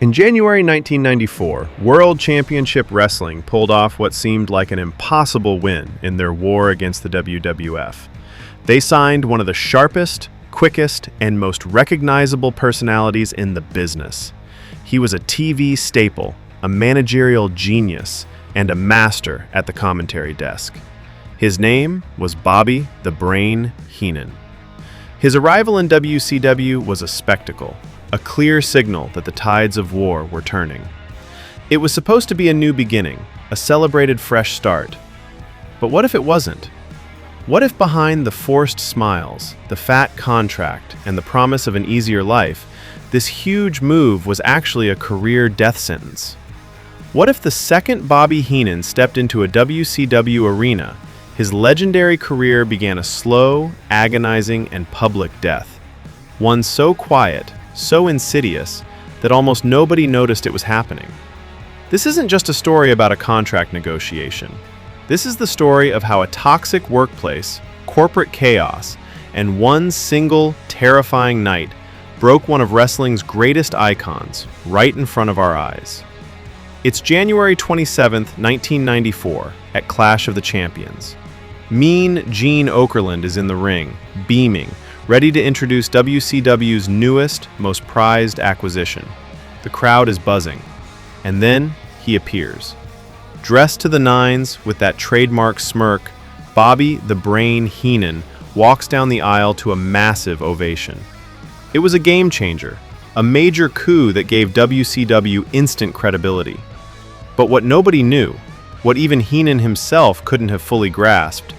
In January 1994, World Championship Wrestling pulled off what seemed like an impossible win in their war against the WWF. They signed one of the sharpest, quickest, and most recognizable personalities in the business. He was a TV staple, a managerial genius, and a master at the commentary desk. His name was Bobby "The Brain" Heenan. His arrival in WCW was a spectacle, a clear signal that the tides of war were turning. It was supposed to be a new beginning, a celebrated fresh start. But what if it wasn't? What if behind the forced smiles, the fat contract, and the promise of an easier life, this huge move was actually a career death sentence? What if the second Bobby Heenan stepped into a WCW arena, his legendary career began a slow, agonizing, and public death? One so quiet, so insidious, that almost nobody noticed it was happening. This isn't just a story about a contract negotiation. This is the story of how a toxic workplace, corporate chaos, and one single, terrifying night broke one of wrestling's greatest icons right in front of our eyes. It's January 27, 1994, at Clash of the Champions. Mean Gene Okerlund is in the ring, beaming, ready to introduce WCW's newest, most prized acquisition. The crowd is buzzing. And then he appears. Dressed to the nines with that trademark smirk, Bobby "The Brain" Heenan walks down the aisle to a massive ovation. It was a game changer, a major coup that gave WCW instant credibility. But what nobody knew, what even Heenan himself couldn't have fully grasped,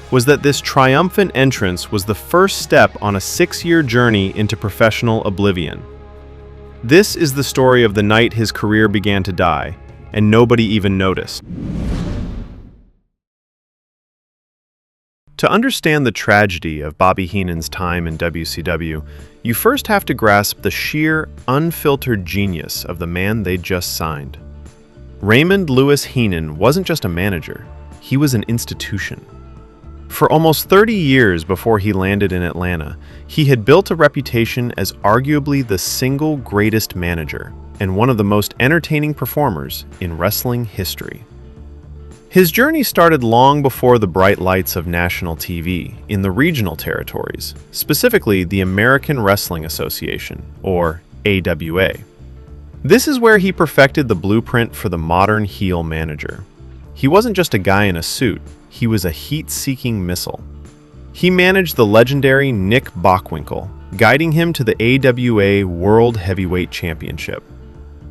was that this triumphant entrance was the first step on a 6-year journey into professional oblivion. This is the story of the night his career began to die, and nobody even noticed. To understand the tragedy of Bobby Heenan's time in WCW, you first have to grasp the sheer, unfiltered genius of the man they'd just signed. Raymond Lewis Heenan wasn't just a manager, he was an institution. For almost 30 years before he landed in Atlanta, he had built a reputation as arguably the single greatest manager and one of the most entertaining performers in wrestling history. His journey started long before the bright lights of national TV in the regional territories, specifically the American Wrestling Association, or AWA. This is where he perfected the blueprint for the modern heel manager. He wasn't just a guy in a suit, he was a heat-seeking missile. He managed the legendary Nick Bockwinkel, guiding him to the AWA World Heavyweight Championship.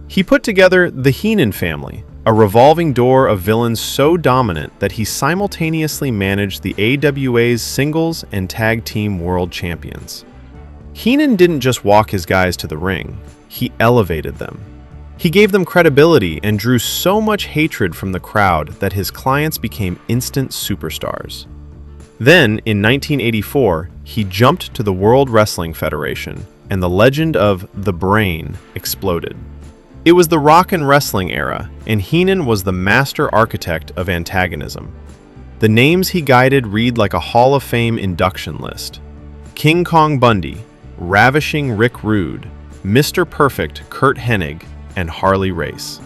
He put together the Heenan family, a revolving door of villains so dominant that he simultaneously managed the AWA's singles and tag team world champions. Heenan didn't just walk his guys to the ring, he elevated them. He gave them credibility and drew so much hatred from the crowd that his clients became instant superstars. Then, in 1984, he jumped to the World Wrestling Federation, and the legend of The Brain exploded. It was the rock and wrestling era, and Heenan was the master architect of antagonism. The names he guided read like a Hall of Fame induction list. King Kong Bundy, Ravishing Rick Rude, Mr. Perfect Kurt Hennig, and Harley Race.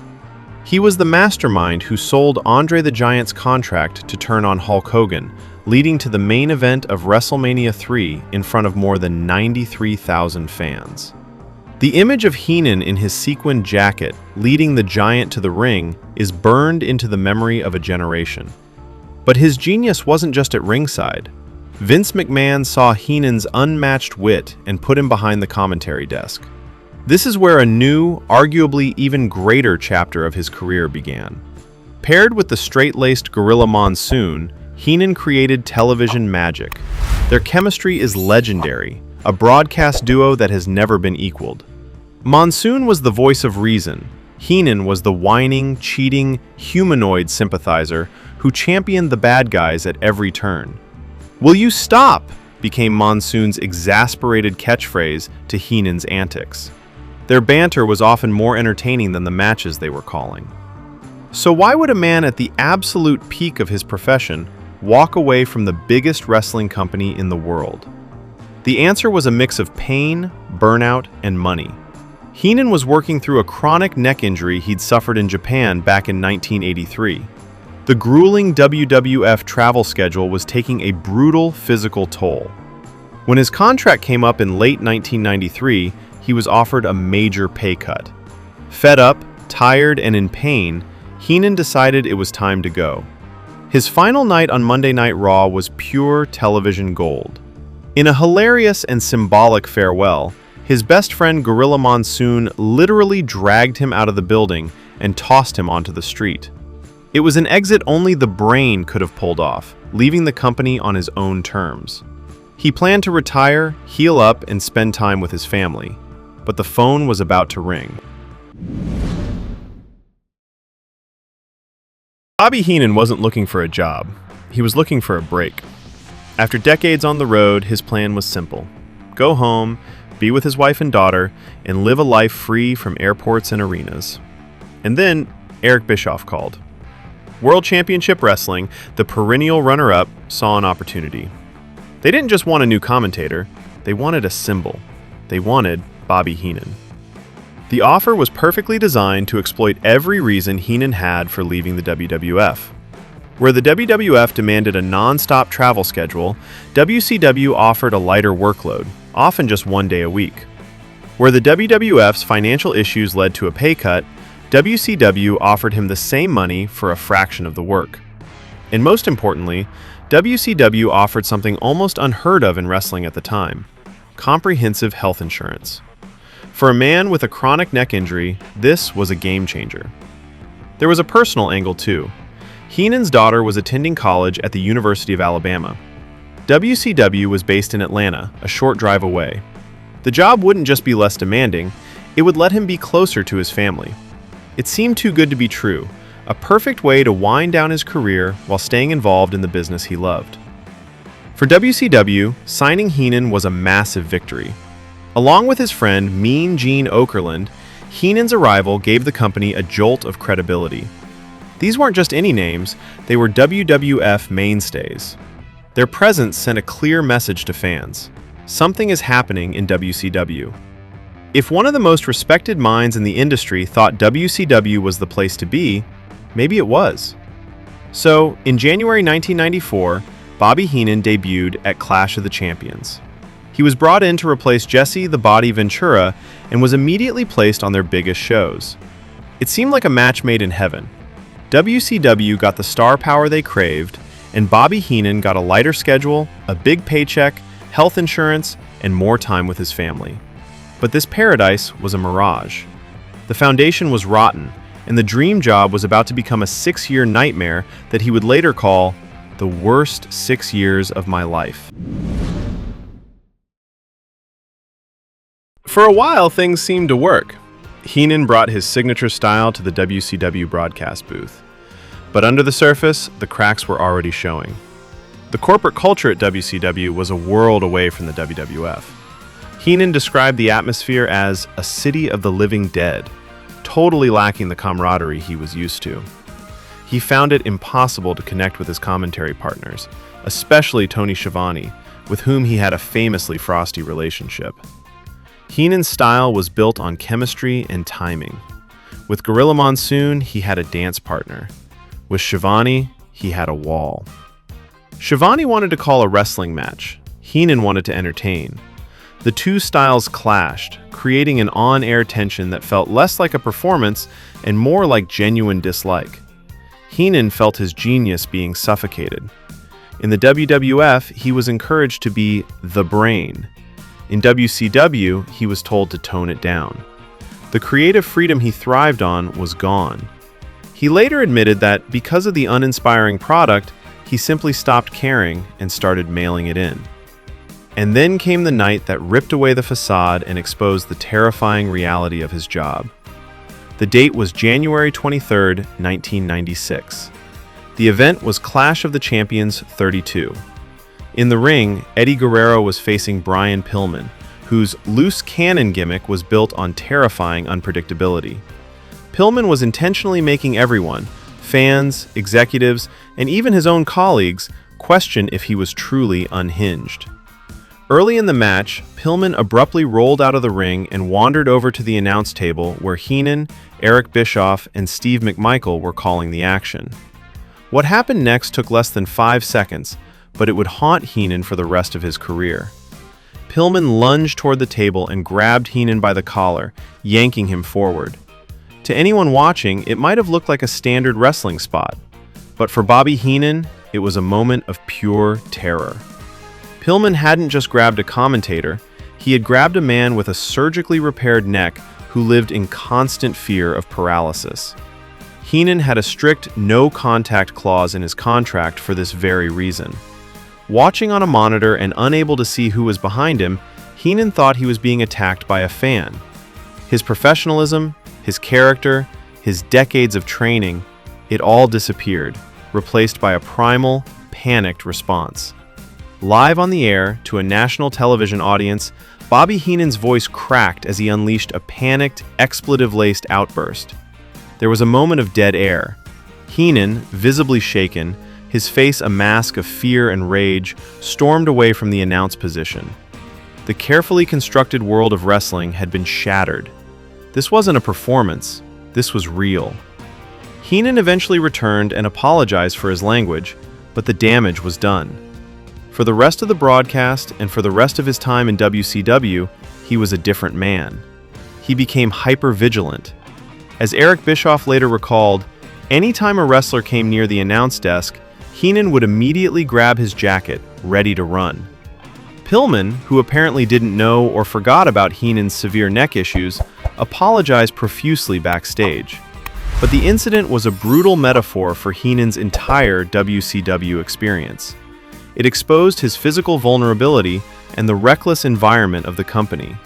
He was the mastermind who sold Andre the Giant's contract to turn on Hulk Hogan, leading to the main event of WrestleMania 3 in front of more than 93,000 fans. The image of Heenan in his sequined jacket leading the Giant to the ring is burned into the memory of a generation. But his genius wasn't just at ringside. Vince McMahon saw Heenan's unmatched wit and put him behind the commentary desk. This is where a new, arguably even greater chapter of his career began. Paired with the straight-laced Gorilla Monsoon, Heenan created television magic. Their chemistry is legendary, a broadcast duo that has never been equaled. Monsoon was the voice of reason. Heenan was the whining, cheating, humanoid sympathizer who championed the bad guys at every turn. "Will you stop?" became Monsoon's exasperated catchphrase to Heenan's antics. Their banter was often more entertaining than the matches they were calling. So why would a man at the absolute peak of his profession walk away from the biggest wrestling company in the world? The answer was a mix of pain, burnout, and money. Heenan was working through a chronic neck injury he'd suffered in Japan back in 1983. The grueling WWF travel schedule was taking a brutal physical toll. When his contract came up in late 1993, he was offered a major pay cut. Fed up, tired, and in pain, Heenan decided it was time to go. His final night on Monday Night Raw was pure television gold. In a hilarious and symbolic farewell, his best friend Gorilla Monsoon literally dragged him out of the building and tossed him onto the street. It was an exit only the brain could have pulled off, leaving the company on his own terms. He planned to retire, heal up, and spend time with his family, but the phone was about to ring. Bobby Heenan wasn't looking for a job. He was looking for a break. After decades on the road, his plan was simple. Go home, be with his wife and daughter, and live a life free from airports and arenas. And then Eric Bischoff called. World Championship Wrestling, the perennial runner-up, saw an opportunity. They didn't just want a new commentator, they wanted a symbol. They wanted Bobby Heenan. The offer was perfectly designed to exploit every reason Heenan had for leaving the WWF. Where the WWF demanded a non-stop travel schedule, WCW offered a lighter workload, often just 1 day a week. Where the WWF's financial issues led to a pay cut, WCW offered him the same money for a fraction of the work. And most importantly, WCW offered something almost unheard of in wrestling at the time: comprehensive health insurance. For a man with a chronic neck injury, this was a game changer. There was a personal angle too. Heenan's daughter was attending college at the University of Alabama. WCW was based in Atlanta, a short drive away. The job wouldn't just be less demanding, it would let him be closer to his family. It seemed too good to be true, a perfect way to wind down his career while staying involved in the business he loved. For WCW, signing Heenan was a massive victory. Along with his friend Mean Gene Okerlund, Heenan's arrival gave the company a jolt of credibility. These weren't just any names, they were WWF mainstays. Their presence sent a clear message to fans. Something is happening in WCW. If one of the most respected minds in the industry thought WCW was the place to be, maybe it was. So, in January 1994, Bobby Heenan debuted at Clash of the Champions. He was brought in to replace Jesse the Body Ventura and was immediately placed on their biggest shows. It seemed like a match made in heaven. WCW got the star power they craved, and Bobby Heenan got a lighter schedule, a big paycheck, health insurance, and more time with his family. But this paradise was a mirage. The foundation was rotten, and the dream job was about to become a 6-year nightmare that he would later call the worst 6 years of my life. For a while, things seemed to work. Heenan brought his signature style to the WCW broadcast booth. But under the surface, the cracks were already showing. The corporate culture at WCW was a world away from the WWF. Heenan described the atmosphere as a city of the living dead, totally lacking the camaraderie he was used to. He found it impossible to connect with his commentary partners, especially Tony Schiavone, with whom he had a famously frosty relationship. Heenan's style was built on chemistry and timing. With Gorilla Monsoon, he had a dance partner. With Schiavone, he had a wall. Schiavone wanted to call a wrestling match. Heenan wanted to entertain. The two styles clashed, creating an on-air tension that felt less like a performance and more like genuine dislike. Heenan felt his genius being suffocated. In the WWF, he was encouraged to be the brain. In WCW, he was told to tone it down. The creative freedom he thrived on was gone. He later admitted that because of the uninspiring product, he simply stopped caring and started mailing it in. And then came the night that ripped away the facade and exposed the terrifying reality of his job. The date was January 23, 1996. The event was Clash of the Champions 32. In the ring, Eddie Guerrero was facing Brian Pillman, whose loose cannon gimmick was built on terrifying unpredictability. Pillman was intentionally making everyone, fans, executives, and even his own colleagues, question if he was truly unhinged. Early in the match, Pillman abruptly rolled out of the ring and wandered over to the announce table where Heenan, Eric Bischoff, and Steve McMichael were calling the action. What happened next took less than 5 seconds, but it would haunt Heenan for the rest of his career. Pillman lunged toward the table and grabbed Heenan by the collar, yanking him forward. To anyone watching, it might have looked like a standard wrestling spot, but for Bobby Heenan, it was a moment of pure terror. Pillman hadn't just grabbed a commentator, he had grabbed a man with a surgically repaired neck who lived in constant fear of paralysis. Heenan had a strict no-contact clause in his contract for this very reason. Watching on a monitor and unable to see who was behind him, Heenan thought he was being attacked by a fan. His professionalism, his character, his decades of training, it all disappeared, replaced by a primal, panicked response. Live on the air, to a national television audience, Bobby Heenan's voice cracked as he unleashed a panicked, expletive-laced outburst. There was a moment of dead air. Heenan, visibly shaken, his face a mask of fear and rage, stormed away from the announce position. The carefully constructed world of wrestling had been shattered. This wasn't a performance, this was real. Heenan eventually returned and apologized for his language, but the damage was done. For the rest of the broadcast and for the rest of his time in WCW, he was a different man. He became hyper-vigilant. As Eric Bischoff later recalled, anytime a wrestler came near the announce desk, Heenan would immediately grab his jacket, ready to run. Pillman, who apparently didn't know or forgot about Heenan's severe neck issues, apologized profusely backstage. But the incident was a brutal metaphor for Heenan's entire WCW experience. It exposed his physical vulnerability and the reckless environment of the company.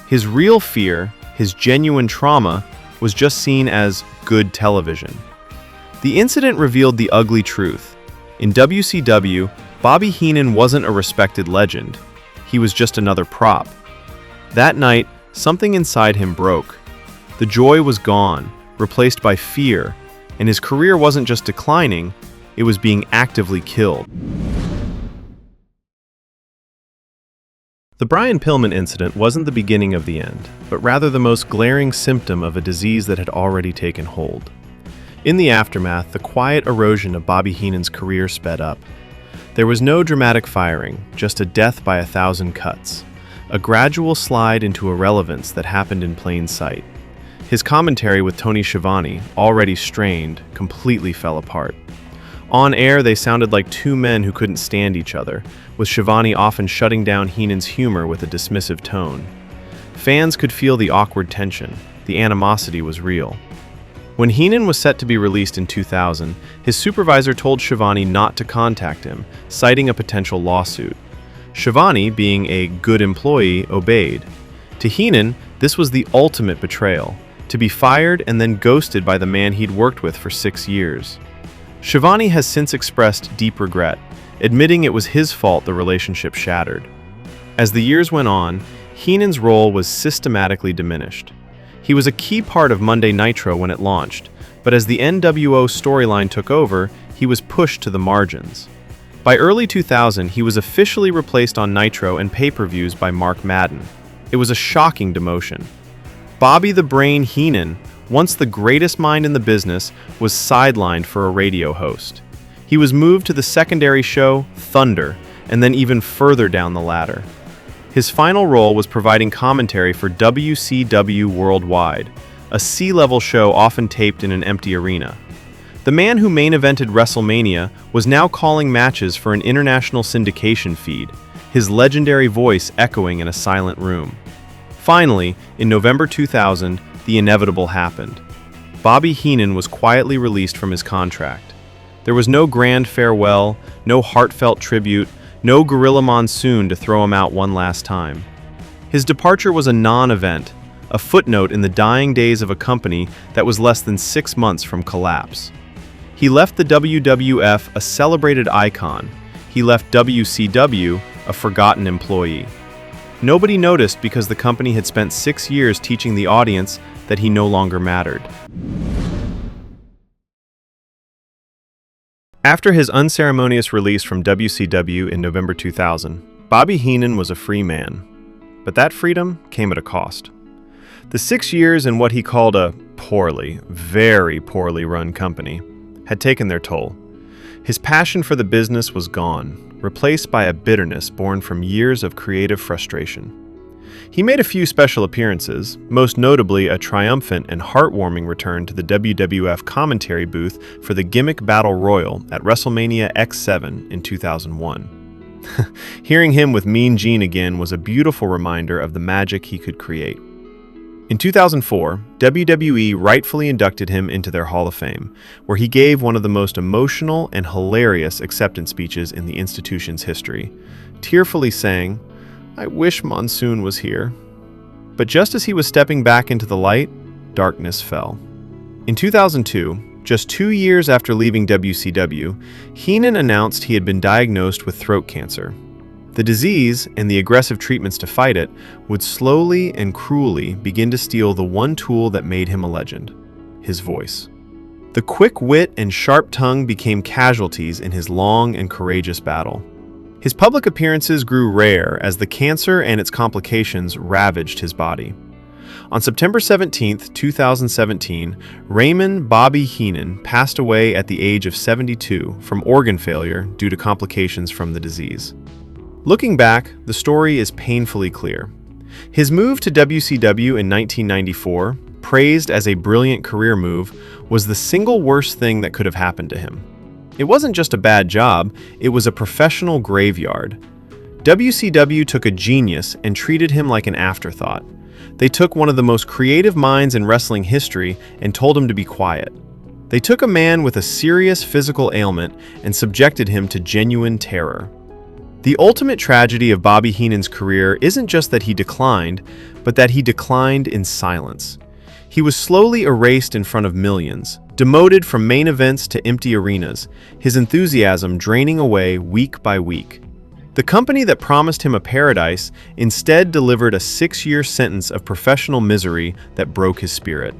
His real fear, his genuine trauma, was just seen as good television. The incident revealed the ugly truth. In WCW, Bobby Heenan wasn't a respected legend. He was just another prop. That night, something inside him broke. The joy was gone, replaced by fear, and his career wasn't just declining, it was being actively killed. The Brian Pillman incident wasn't the beginning of the end, but rather the most glaring symptom of a disease that had already taken hold. In the aftermath, the quiet erosion of Bobby Heenan's career sped up. There was no dramatic firing, just a death by 1,000 cuts, a gradual slide into irrelevance that happened in plain sight. His commentary with Tony Schiavone, already strained, completely fell apart. On air, they sounded like two men who couldn't stand each other, with Schiavone often shutting down Heenan's humor with a dismissive tone. Fans could feel the awkward tension. The animosity was real. When Heenan was set to be released in 2000, his supervisor told Schiavone not to contact him, citing a potential lawsuit. Schiavone, being a good employee, obeyed. To Heenan, this was the ultimate betrayal, to be fired and then ghosted by the man he'd worked with for 6 years. Schiavone has since expressed deep regret, admitting it was his fault the relationship shattered. As the years went on, Heenan's role was systematically diminished. He was a key part of Monday Nitro when it launched, but as the NWO storyline took over, he was pushed to the margins. By early 2000, he was officially replaced on Nitro and pay-per-views by Mark Madden. It was a shocking demotion. Bobby the Brain Heenan, once the greatest mind in the business, was sidelined for a radio host. He was moved to the secondary show, Thunder, and then even further down the ladder. His final role was providing commentary for WCW Worldwide, a C-level show often taped in an empty arena. The man who main evented WrestleMania was now calling matches for an international syndication feed, his legendary voice echoing in a silent room. Finally, in November 2000, the inevitable happened. Bobby Heenan was quietly released from his contract. There was no grand farewell, no heartfelt tribute, no guerrilla monsoon to throw him out one last time. His departure was a non-event, a footnote in the dying days of a company that was less than 6 months from collapse. He left the WWF a celebrated icon. He left WCW a forgotten employee. Nobody noticed because the company had spent 6 years teaching the audience that he no longer mattered. After his unceremonious release from WCW in November 2000, Bobby Heenan was a free man, but that freedom came at a cost. The 6 years in what he called a poorly, very poorly run company had taken their toll. His passion for the business was gone, replaced by a bitterness born from years of creative frustration. He made a few special appearances, most notably a triumphant and heartwarming return to the WWF commentary booth for the Gimmick Battle Royal at WrestleMania X7 in 2001. Hearing him with Mean Gene again was a beautiful reminder of the magic he could create. In 2004, WWE rightfully inducted him into their Hall of Fame, where he gave one of the most emotional and hilarious acceptance speeches in the institution's history, tearfully saying, "I wish Monsoon was here." But just as he was stepping back into the light, darkness fell. In 2002, just 2 years after leaving WCW, Heenan announced he had been diagnosed with throat cancer. The disease and the aggressive treatments to fight it would slowly and cruelly begin to steal the one tool that made him a legend: his voice. The quick wit and sharp tongue became casualties in his long and courageous battle. His public appearances grew rare as the cancer and its complications ravaged his body. On September 17, 2017, Raymond "Bobby" Heenan passed away at the age of 72 from organ failure due to complications from the disease. Looking back, the story is painfully clear. His move to WCW in 1994, praised as a brilliant career move, was the single worst thing that could have happened to him. It wasn't just a bad job, it was a professional graveyard. WCW took a genius and treated him like an afterthought. They took one of the most creative minds in wrestling history and told him to be quiet. They took a man with a serious physical ailment and subjected him to genuine terror. The ultimate tragedy of Bobby Heenan's career isn't just that he declined, but that he declined in silence. He was slowly erased in front of millions, demoted from main events to empty arenas, his enthusiasm draining away week by week. The company that promised him a paradise instead delivered a 6-year sentence of professional misery that broke his spirit.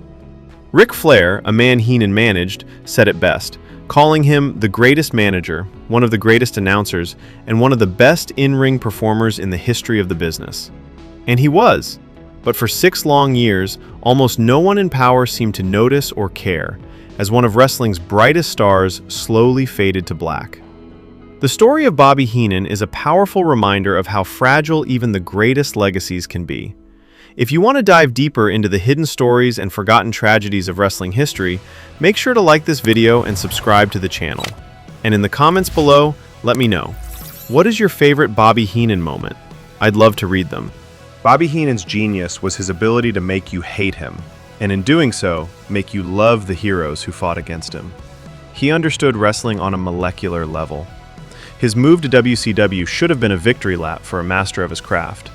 Ric Flair, a man Heenan managed, said it best, calling him the greatest manager, one of the greatest announcers, and one of the best in-ring performers in the history of the business. And he was. But for 6 long years, almost no one in power seemed to notice or care, as one of wrestling's brightest stars slowly faded to black. The story of Bobby Heenan is a powerful reminder of how fragile even the greatest legacies can be. If you want to dive deeper into the hidden stories and forgotten tragedies of wrestling history, make sure to like this video and subscribe to the channel. And in the comments below, let me know. What is your favorite Bobby Heenan moment? I'd love to read them. Bobby Heenan's genius was his ability to make you hate him, and in doing so, make you love the heroes who fought against him. He understood wrestling on a molecular level. His move to WCW should have been a victory lap for a master of his craft.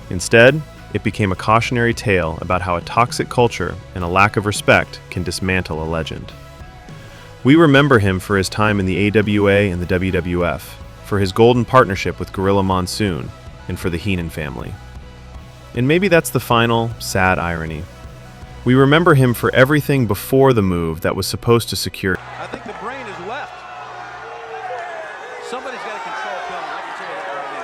Instead, it became a cautionary tale about how a toxic culture and a lack of respect can dismantle a legend. We remember him for his time in the AWA and the WWF, for his golden partnership with Gorilla Monsoon, and for the Heenan family. And maybe that's the final, sad irony. We remember him for everything before the move that was supposed to secure. I think the